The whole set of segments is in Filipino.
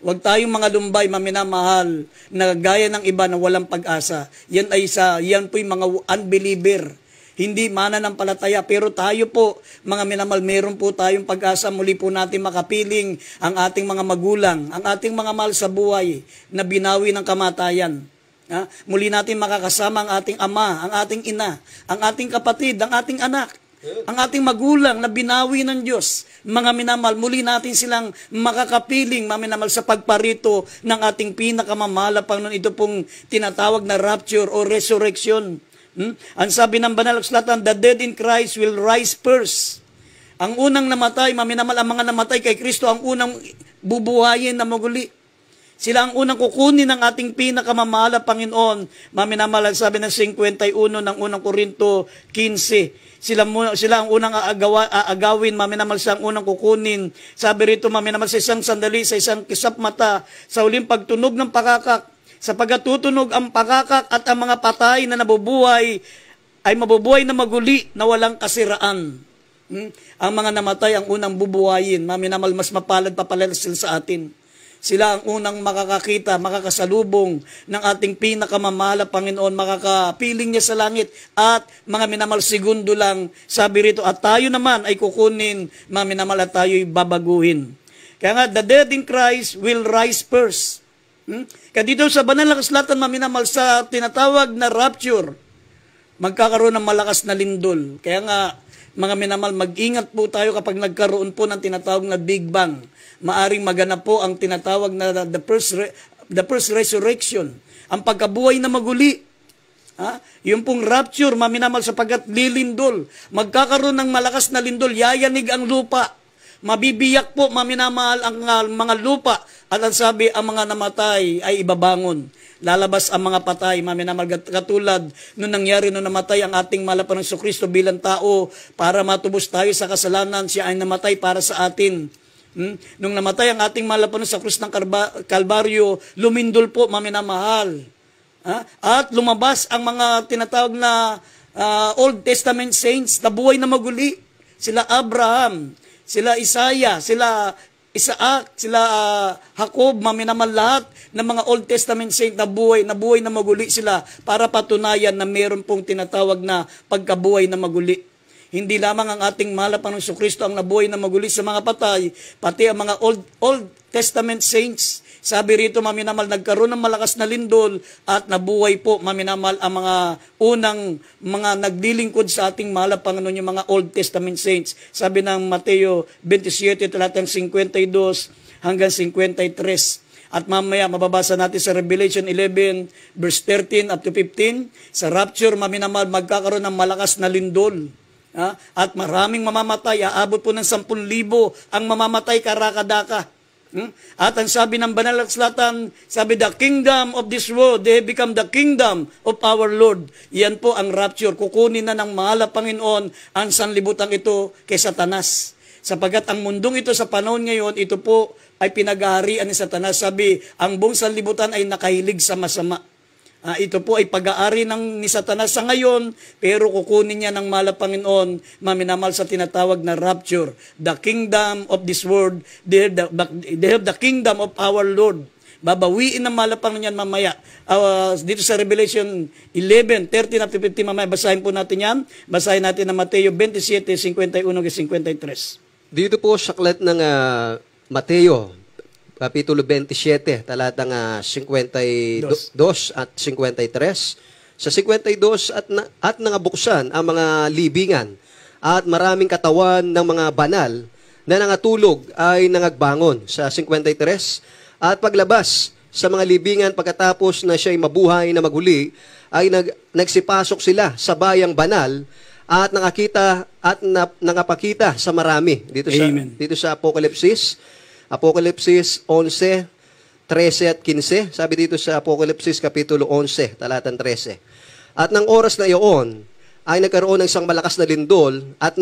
Huwag tayong mga lumbay, maminamahal, na gaya ng iba na walang pag-asa. Yan po yung mga unbeliever. Hindi mananampalataya. Pero tayo po, mga minamahal, meron po tayong pag-asa. Muli po natin makapiling ang ating mga magulang, ang ating mga mahal sa buhay na binawi ng kamatayan. Muli natin makakasama ang ating ama, ang ating ina, ang ating kapatid, ang ating anak, ang ating magulang na binawi ng Diyos. Mga minamahal, muli natin silang makakapiling, mga minamahal, sa pagparito ng ating pinakamamahal na Panginoon. Ito pong tinatawag na rapture o resurrection. Ang sabi ng Banal na Kasulatan, the dead in Christ will rise first. Ang unang namatay, mga minamahal, ang mga namatay kay Kristo, ang unang bubuhayin na muli. Sila ang unang kukunin ng ating pinakamamahal na Panginoon. Maminamahal, sabi ng 51 ng unang Korinto 15. Sila ang unang aagawin, maminamahal, siya ang unang kukunin. Sabi rito, maminamahal, sa isang sandali, sa isang kisap mata, sa huling pagtunog ng pakakak, sa pagkatutunog ang pakakak at ang mga patay na nabubuhay ay mabubuhay na maguli na walang kasiraan. Ang mga namatay ang unang bubuhayin. Maminamahal, mas mapalad papalad sila sa atin. Sila ang unang makakakita, makakasalubong ng ating pinakamamahal na Panginoon, makakapiling niya sa langit. At mga minamahal, segundo lang, sabi rito, at tayo naman ay kukunin, mga minamahal, at tayo'y babaguhin. Kaya nga, the dead in Christ will rise first. Kaya dito sa Banal na Kasulatan, mga minamahal, sa tinatawag na rapture, magkakaroon ng malakas na lindol. Kaya nga, mga minamahal, mag-ingat po tayo kapag nagkaroon po ng tinatawag na Big Bang. Maaring maganap po ang tinatawag na the first resurrection, ang pagkabuhay na maguli. Yung pong rapture, maminamahal, sapagkat lilindol. Magkakaroon ng malakas na lindol, yayanig ang lupa. Mabibiyak po, maminamahal, ang mga lupa. At ang sabi, ang mga namatay ay ibabangon. Lalabas ang mga patay, maminamahal, katulad nung nangyari nung namatay ang ating mahal na Panginoong Kristo bilang tao para matubos tayo sa kasalanan. Siya ay namatay para sa atin. Nung namatay ang ating mahal na Panginoon sa krus ng Kalbaryo, lumindol po, maminamahal. At lumabas ang mga tinatawag na Old Testament saints na buhay na maguli. Sila Abraham, sila Isaiah, sila Isaac, sila Jacob, maminamahal, lahat ng mga Old Testament saint na buhay na maguli sila para patunayan na meron pong tinatawag na pagkabuhay na maguli. Hindi lamang ang ating mahal na Panginoong Kristo ang nabuhay na maguli sa mga patay, pati ang mga Old Testament saints. Sabi rito, maminamahal, nagkaroon ng malakas na lindol at nabuhay po, maminamahal, ang mga unang mga naglilingkod sa ating mahal na Panginoon, yung mga Old Testament saints. Sabi ng Mateo 27, talatang 52 hanggang 53. At mamaya, mababasa natin sa Revelation 11, verse 13 up to 15. Sa rapture, maminamahal, magkakaroon ng malakas na lindol. At maraming mamamatay, aabot po ng 10,000 ang mamamatay karakadaka. At ang sabi ng Banal na Kasulatan, sabi, the kingdom of this world, they become the kingdom of our Lord. Yan po ang rapture. Kukunin na ng mahal na Panginoon ang sanlibutan ito kay Satanas. Sapagat ang mundong ito sa panahon ngayon, ito po ay pinag-aharian ni Satanas. Sabi, ang buong sanlibutan ay nakahilig sa masama. Ito po ay pag-aari ni Satanas sa ngayon, pero kukunin niya ng mahal na Panginoon, maminamahal, sa tinatawag na rapture. The kingdom of this world, they have the kingdom of our Lord. Babawiin ng mahal na Panginoon yan mamaya. Dito sa Revelation 11, 13 up to 15, mamaya basahin po natin yan. Basahin natin na Mateo 27, 51 to 53. Dito po sa aklat ng Mateo, Kapitulo 27, talatang 52 at 53. Sa 52 at nangabuksan ang mga libingan at maraming katawan ng mga banal na nangatulog ay nangagbangon. Sa 53, at paglabas sa mga libingan pagkatapos na siya'y mabuhay na maguli, ay nagsipasok sila sa bayang banal at nakakita at nangapakita sa marami. Dito sa Apokalipsis 11, 13 at 15. Sabi dito sa Apokalipsis Kapitulo 11, talatang 13. At ng oras na iyon, ay nagkaroon ng isang malakas na lindol at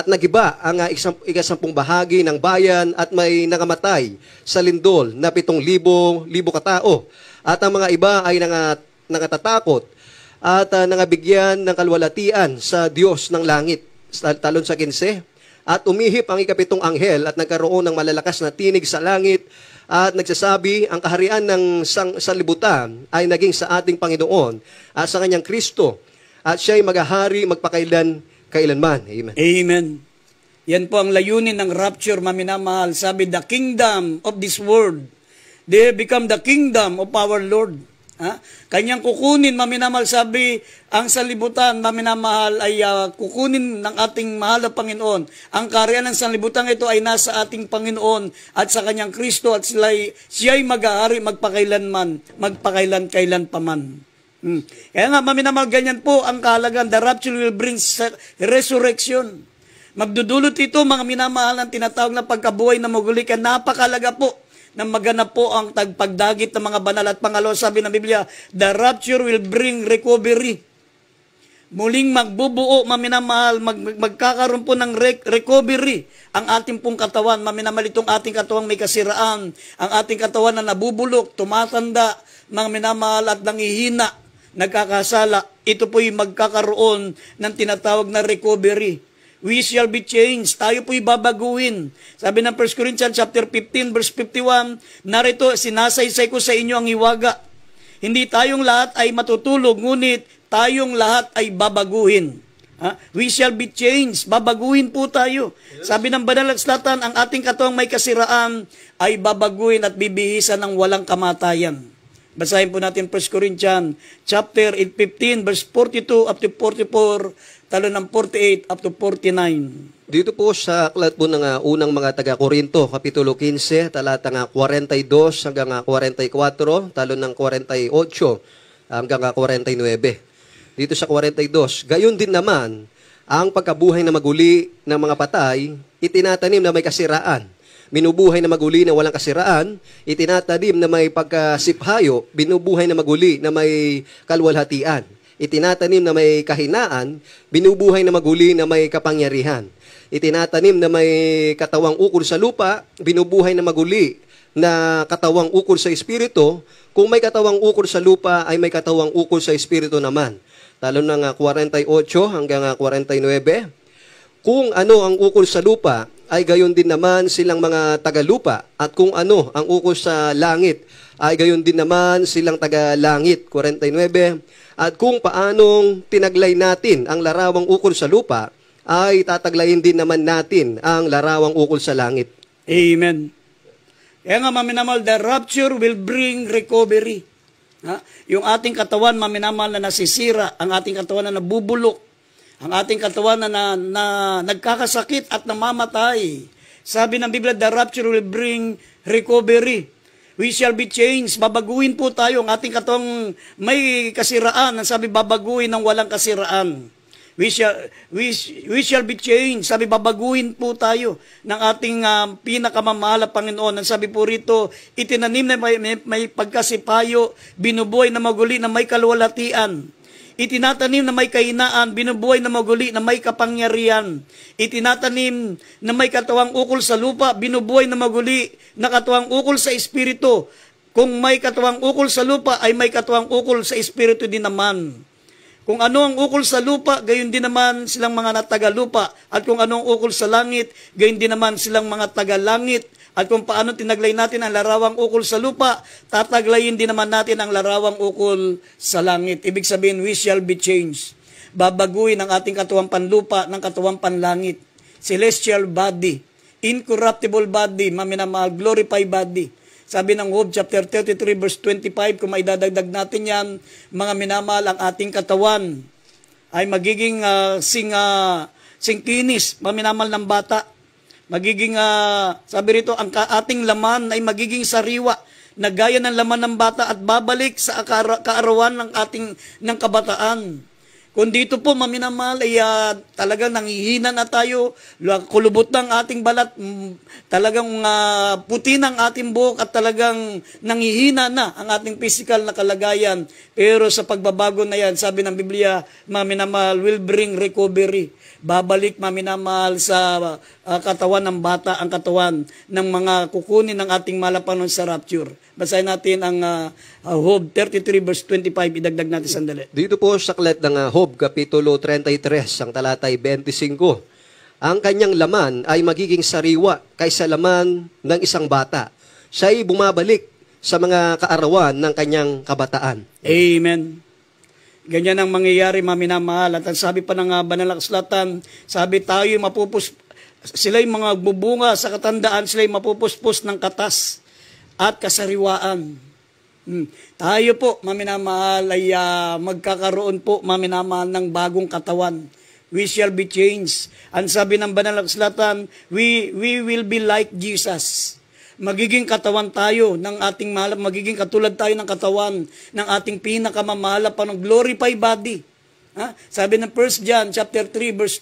nagiba ang ikasampung bahagi ng bayan at may nangamatay sa lindol na 7,000 katao. At ang mga iba ay nangatatakot at nangabigyan ng kalwalatian sa Diyos ng langit. Talon sa 15. At umihip ang ikapitong anghel at nagkaroon ng malalakas na tinig sa langit At nagsasabi, ang kaharian ng sanlibutan ay naging sa ating Panginoon at sa kanyang Kristo. At siya'y maghahari kailanman. Amen. Amen. Yan po ang layunin ng rapture, maminamahal. Sabi, the kingdom of this world, they become the kingdom of our Lord. Kanyang kukunin, maminamahal, sabi, ang sanlibutan, maminamahal, ay kukunin ng ating mahal na Panginoon. Ang kaharian ng sanlibutan ito ay nasa ating Panginoon at sa kanyang Kristo at siya'y mag-aari magpakailan pa man. Kaya nga, maminamahal, ganyan po ang kahalagan. The rapture will bring resurrection. Magdudulot ito, mga minamahal, ng tinatawag na pagkabuhay na muli. Kaya napakalaga po na maganap po ang tagpagdagit ng mga banal. At pangalawa, sabi ng Biblia, the rapture will bring recovery. Muling magbubuo, maminamahal, magkakaroon po ng recovery ang ating pong katawan. Maminamahal, itong ating katawang may kasiraan, ang ating katawan na nabubulok, tumatanda, mga minamahal, at nangihina, nagkakasala. Ito po'y magkakaroon ng tinatawag na recovery. We shall be changed. Tayo po'y babaguhin. Sabi ng 1 Corinthians chapter 15 verse 51, narito, sinasaysay ko sa inyo ang hiwaga. Hindi tayong lahat ay matutulog, ngunit tayong lahat ay babaguhin. We shall be changed. Babaguhin po tayo. Yes. Sabi ng banal na akslatan, ang ating katawang may kasiraan ay babaguhin at bibihisan ng walang kamatayan. Basahin po natin 1 Corinthians chapter 15 verse 42 up to 44, talo ng 48 up to 49. Dito po sa aklat po ng unang mga taga-Korinto, Kapitulo 15, talata 42 hanggang 44, talo ng 48 hanggang 49. Dito sa 42, gayon din naman, ang pagkabuhay na maguli ng mga patay, itinatanim na may kasiraan. Binubuhay na maguli na walang kasiraan, itinatanim na may pagkasiphayo, binubuhay na maguli na may kalwalhatian. Itinatanim na may kahinaan, binubuhay na maguli na may kapangyarihan. Itinatanim na may katawang ukol sa lupa, binubuhay na maguli na katawang ukol sa espiritu. Kung may katawang ukol sa lupa, ay may katawang ukol sa espiritu naman. Talo ng 48 hanggang 49. Kung ano ang ukol sa lupa, ay gayon din naman silang mga tagalupa. At kung ano ang ukol sa langit, ay gayon din naman silang taga-langit. 49. At kung paanong tinaglay natin ang larawang ukol sa lupa, ay tataglayin din naman natin ang larawang ukol sa langit. Amen. Kaya nga, maminamahal, the rapture will bring recovery. Yung ating katawan, maminamahal, na nasisira, ang ating katawan na nabubulok, ang ating katawan na nagkakasakit at namamatay. Sabi ng Biblia, the rapture will bring recovery. We shall be changed. Babaguhin po tayo. Ang ating katawang may kasiraan. Ang sabi, babaguhin ng walang kasiraan. We shall be changed. Sabi, babaguhin po tayo ng ating pinakamamahal na Panginoon. Ang sabi po rito, itinanim na may pagkasipayo, binubuhay na maguli na may kalwalhatian. Itinatanim na may kahinaan, binubuhay na maguli na may kapangyarihan. Itinatanim na may katawang ukol sa lupa, binubuhay na maguli na katawang ukol sa espiritu. Kung may katawang ukol sa lupa, ay may katawang ukol sa espiritu din naman. Kung ano ang ukol sa lupa, gayon din naman silang mga taga-lupa. At kung ano ang ukol sa langit, gayon din naman silang mga taga-langit. At kung paano tinaglay natin ang larawang ukol sa lupa, tataglayin din naman natin ang larawang ukol sa langit. Ibig sabihin, we shall be changed. Babaguhin ang ating katawang panlupa ng katawang panlangit. Celestial body, incorruptible body, maminamahal, glorified body. Sabi ng Job chapter 33 verse 25, kung maidadagdag natin yan, mga minamahal, ang ating katawan ay magiging singkinis, maminamahal ng bata. Magiging, sabi rito, ang ating laman ay magiging sariwa, na gaya ng laman ng bata at babalik sa kaarawan ng kabataan. Kung dito po, maminamahal, ay talagang nanghihina na tayo, kulubot ng ating balat, talagang puti ng ating buhok at talagang nanghihina na ang ating physical na kalagayan. Pero sa pagbabago na yan, sabi ng Biblia, maminamahal, will bring recovery. Babalik, maminamahal, sa katawan ng bata, ang katawan ng mga kukunin ng ating malapanon sa rapture. Basahin natin ang Job 33 verse 25, idagdag natin sandali. Dito po sa aklat ng Job, Kapitulo 33, ang talatay 25. Ang kanyang laman ay magiging sariwa kaysa laman ng isang bata. siya ay bumabalik sa mga kaarawan ng kanyang kabataan. Amen. Ganyan ang mangyayari, mga minamahal. At ang sabi pa ng banal na kasulatan, sabi tayo sila'y mga bubunga sa katandaan, sila'y mapupuspos ng katas at kasariwaan. Tayo po, mga minamahal, ay magkakaroon po, mga minamahal, ng bagong katawan. We shall be changed. Ang sabi ng banal na kasulatan, we will be like Jesus. Magiging katawan tayo ng ating mahal, magiging katulad tayo ng katawan ng ating pinakamamahal pa ng glorified body. Sabi ng 1 John chapter 3 verse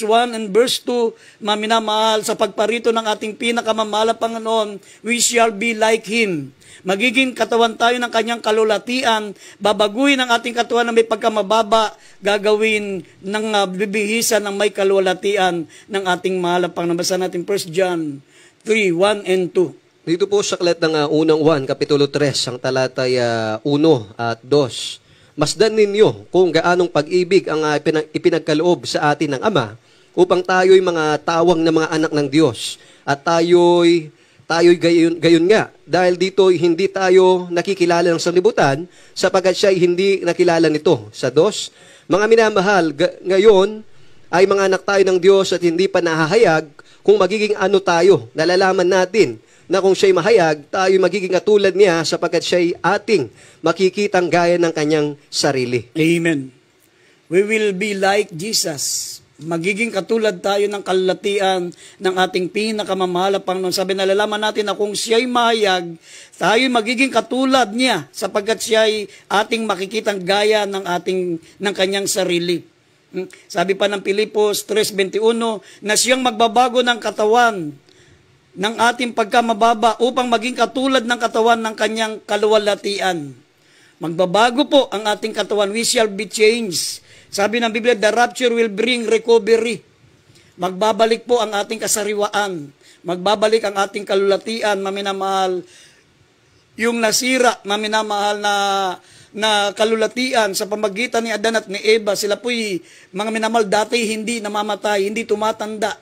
1 and verse 2, maminamahal, sa pagparito ng ating pinakamamahal Panginoon, we shall be like Him. Magiging katawan tayo ng kanyang kalulatian, babaguhin ang ating katawan na may pagkamababa, gagawin ng bibihisan ng may kalulatian ng ating mahal Panginoon. Basa natin 1 John 3, 1 and 2. Dito po sa aklat ng unang 1, kapitulo 3, ang talatay 1 at 2. Masdan ninyo kung gaanong pag-ibig ang ipinagkaloob sa atin ng Ama upang tayo'y mga tawang na mga anak ng Diyos. At tayo'y gayon nga. Dahil dito hindi tayo nakikilala ng sanlibutan sapagkat siya'y hindi nakilala nito. Sa 2, mga minamahal, ngayon ay mga anak tayo ng Diyos at hindi pa nahahayag kung magiging ano tayo. Nalalaman natin na kung siya'y mahayag, tayo magiging katulad niya sapagkat siya'y ating makikitang gaya ng kanyang sarili. Amen. We will be like Jesus. Magiging katulad tayo ng kalulatian ng ating pinakamamahal Panginoon. Sabi, nalalaman natin na kung siya'y mahayag, tayo magiging katulad niya sapagkat siya'y ating makikitang gaya ng kanyang sarili. Sabi pa ng Pilipos 3:21 na siyang magbabago ng katawan ng ating pagkamababa upang maging katulad ng katawan ng kanyang kaluwalhatian. Magbabago po ang ating katawan. We shall be changed. Sabi ng Biblia, the rapture will bring recovery. Magbabalik po ang ating kasariwaan. Magbabalik ang ating kalulatian, maminamahal. Yung nasira, maminamahal na kalulatian sa pamagitan ni Adan at ni Eva, sila po'y mga minamahal dati hindi namamatay, hindi tumatanda.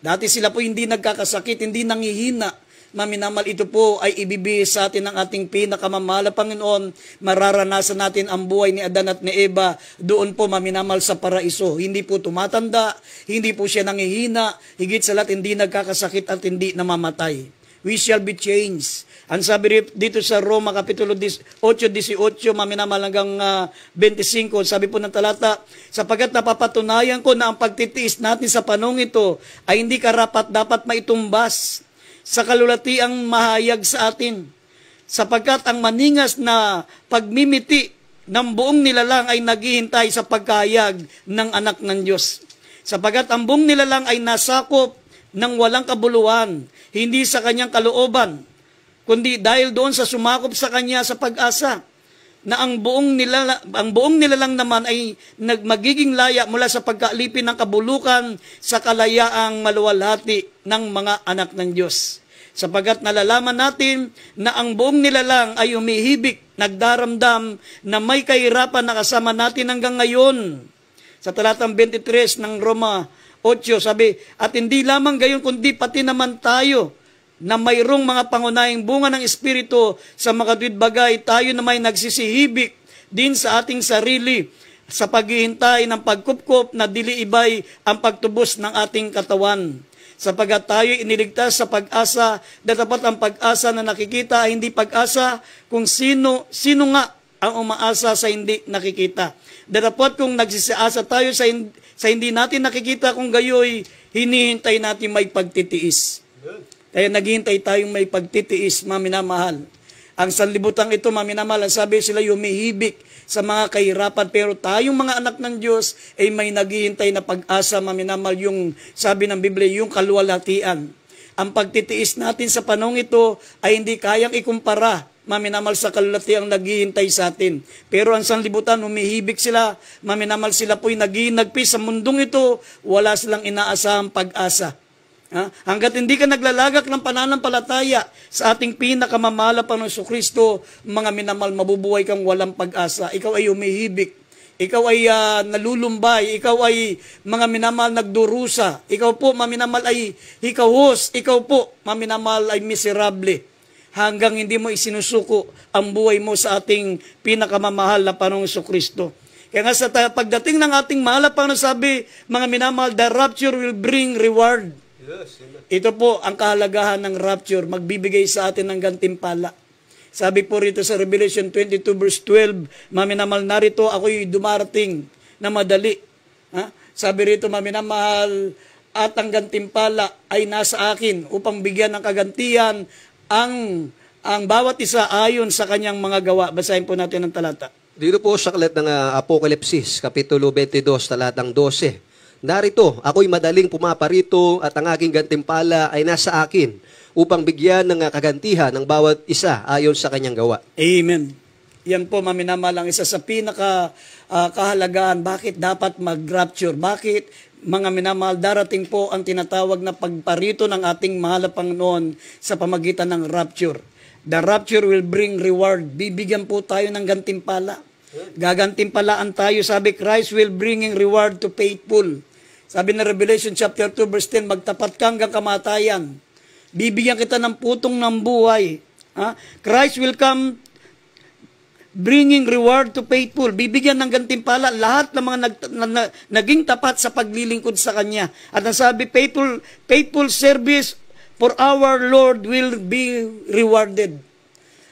Dati sila po'y hindi nagkakasakit, hindi nangihina. Maminamal, ito po ay ibibigay sa atin ng ating pinakamamahal Panginoon. Mararanasan natin ang buhay ni Adan at ni Eva doon po, maminamal, sa paraiso. Hindi po tumatanda, hindi po siya nangihina, higit sa lahat hindi nagkakasakit at hindi namamatay. We shall be changed. Ang sabi dito sa Roma, kapitulo 8:18, maminamal hanggang 25, sabi po ng talata, sapagkat napapatunayan ko na ang pagtitiis natin sa panahong ito ay hindi karapat dapat maitumbas sa kalulatiang mahayag sa atin. Sapagkat ang maningas na pagmimiti ng buong nilalang ay naghihintay sa pagkahayag ng anak ng Diyos. Sapagkat ang buong nilalang ay nasakop ng walang kabuluhan, hindi sa kanyang kalooban, kundi dahil doon sa sumakop sa kanya sa pag-asa, na ang buong nilalang naman ay magiging laya mula sa pagkaalipin ng kabulukan sa kalayaang maluwalhati ng mga anak ng Diyos. Sapagkat nalalaman natin na ang buong nilalang ay umihibik, nagdaramdam na may kahirapan na kasama natin hanggang ngayon. Sa talatang 23 ng Roma 8, sabi, at hindi lamang gayon kundi pati naman tayo na mayroong mga pangunahing bunga ng Espiritu sa makatwid bagay, tayo na may nagsisihibik din sa ating sarili sa paghihintay ng pagkupkop na dili ibay ang pagtubos ng ating katawan. Sapagkat tayo iniligtas sa pag-asa, dapat ang pag-asa na nakikita ay hindi pag-asa kung sino nga ang umaasa sa hindi nakikita. Dapat kung nagsisiasa tayo sa hindi natin nakikita, kung gayoy hinihintay natin may pagtitiis. Kaya naghihintay tayong may pagtitiis, maminamahal. Ang sanlibutan ito, maminamahal, sabi sila humihibik sa mga kahirapan, pero tayong mga anak ng Diyos ay may naghihintay na pag-asa, maminamahal, yung sabi ng Biblia, yung kaluwalhatian. Ang pagtitiis natin sa panahong ito ay hindi kayang ikumpara, maminamahal, sa kalulatiang naghihintay sa atin. Pero ang sanlibutan, humihibik sila, maminamahal, sila po'y nagpis sa mundong ito, wala silang inaasahang pag-asa. Hanggat hindi ka naglalagak ng pananampalataya sa ating pinakamamahal na Panginoon Kristo, mga minamahal, mabubuhay kang walang pag-asa. Ikaw ay humihibik, ikaw ay nalulumbay, ikaw ay mga minamahal nagdurusa, ikaw po, maminamahal, ay hikahos, ikaw po, maminamahal, ay miserable. hanggang hindi mo isinusuko ang buhay mo sa ating pinakamamahal na Panginoong Kristo. Kaya nga sa pagdating ng ating mahal na Panginoon, sabi, mga minamahal, the rapture will bring reward. Ito po ang kahalagahan ng rapture, magbibigay sa atin ng gantimpala. Sabi po rito sa Revelation 22 verse 12, maminamahal, narito ako'y dumarating na madali. Sabi rito, maminamahal, at ang gantimpala ay nasa akin upang bigyan ng kagantihan ang bawat isa ayon sa kanyang mga gawa. Basahin po natin ang talata. Dito po sa aklat ng Apokalipsis, Kapitulo 22, talatang 12. Narito, ako'y madaling pumaparito at ang aking gantimpala ay nasa akin upang bigyan ng kagantihan ng bawat isa ayon sa kanyang gawa. Amen. Yan po, maminamahal, ang isa sa kahalagahan. Bakit dapat mag-rapture? Bakit, mga minamahal, darating po ang tinatawag na pagparito ng ating mahal na Panginoon sa pamagitan ng rapture. The rapture will bring reward. Bibigyan po tayo ng gantimpala. Gagantimpalaan tayo. Sabi, Christ will bring reward to faithful. Sabi na Revelation chapter 2 verse 10, magtapat ka hanggang kamatayan. Bibigyan kita ng putong ng buhay. Christ will come bringing reward to faithful. Bibigyan ng gantimpala lahat ng mga naging tapat sa paglilingkod sa Kanya. At ang sabi, faithful service for our Lord will be rewarded.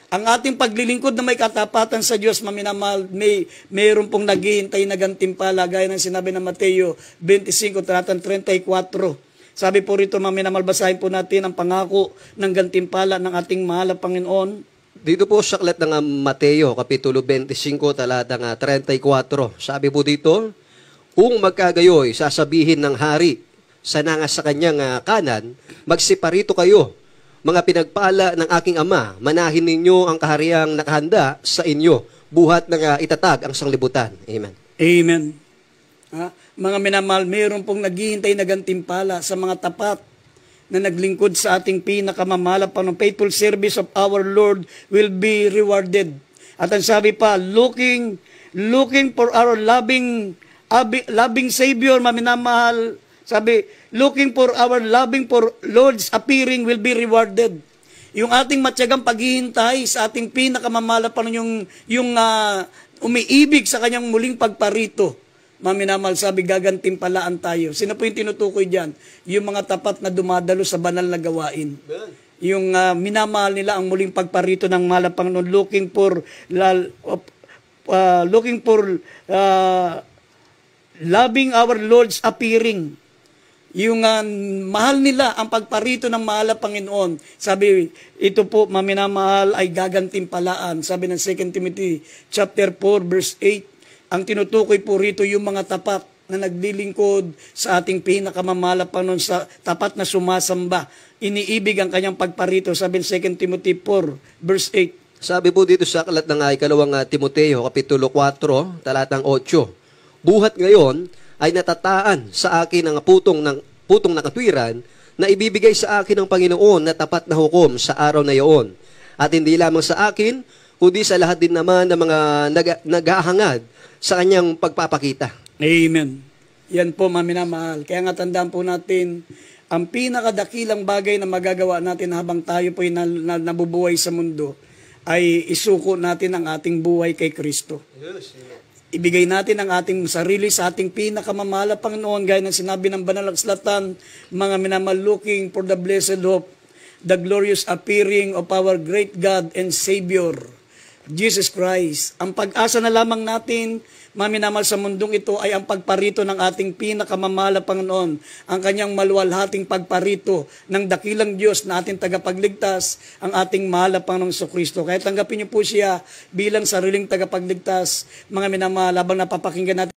Ang ating paglilingkod na may katapatan sa Diyos, maminamahal, mayroon pong naghihintay na gantimpala, gaya ng sinabi ng Mateo 25, talatang 34. Sabi po rito, maminamahal, basahin po natin ang pangako ng gantimpala ng ating mahal na Panginoon. Dito po sa aklat ng Mateo, Kapitulo 25, talatang 34. Sabi po dito, kung magkagayoy, sasabihin ng hari sa nanga sa kanyang kanan, magsiparito kayo, mga pinagpala ng aking ama, manahin ninyo ang kahariang nakahanda sa inyo, buhat na itatag ang sanglibutan. Amen. Amen. Mga minamahal, mayroon pong naghihintay na gantimpala sa mga tapat na naglingkod sa ating pinakamamahal ng faithful service of our Lord will be rewarded. At ang sabi pa, looking for our loving Savior, maminamahal, sabi, looking for our for Lord's appearing will be rewarded. Yung ating matyagang paghihintay sa ating pinakamamahal yung umiibig sa kanyang muling pagparito. Maminamahal, sabi, gagantimpalaan tayo. Sino po yung tinutukoy dyan? Yung mga tapat na dumadalo sa banal na gawain. Yung minamahal nila ang muling pagparito ng mahal na Panginoon, looking for loving our Lord's appearing. Yung mahal nila ang pagparito ng mahal na Panginoon. Sabi, ito po, maminamahal, ay gagantimpalaan. Sabi ng 2 Timothy chapter 4 verse 8, ang tinutukoy po rito yung mga tapat na naglilingkod sa ating pinakamamahal na Panginoon, sa tapat na sumasamba. Iniibig ang kanyang pagparito. Sabi ng 2 Timothy 4 verse 8. Sabi po dito sa aklat ng ikalawang Timoteo, Kapitulo 4, talatang 8, buhat ngayon ay natataan sa akin ang putong na katwiran na ibibigay sa akin ng Panginoon na tapat na hukom sa araw na iyon. At hindi lamang sa akin, kundi sa lahat din naman ng mga naghahangad sa kanyang pagpapakita. Amen. Yan po, maminamahal. Kaya nga tandaan po natin, ang pinakadakilang bagay na magagawa natin habang tayo po nabubuhay sa mundo ay isuko natin ang ating buhay kay Kristo. Ibigay natin ang ating sarili sa ating pinakamamahal na Panginoon, gaya ng sinabi ng Banal na Kasulatan, mga minamahal, looking for the blessed hope, the glorious appearing of our great God and Savior, Jesus Christ. Ang pag-asa na lamang natin, maminamahal, sa mundong ito ay ang pagparito ng ating pinakamamahal na Panginoon, ang kanyang maluwalhating pagparito ng dakilang Diyos na ating tagapagligtas, ang ating mahal na Panginoong Kristo. Kaya tanggapin niyo po siya bilang sariling tagapagligtas, mga minamahal, habang napapakinggan natin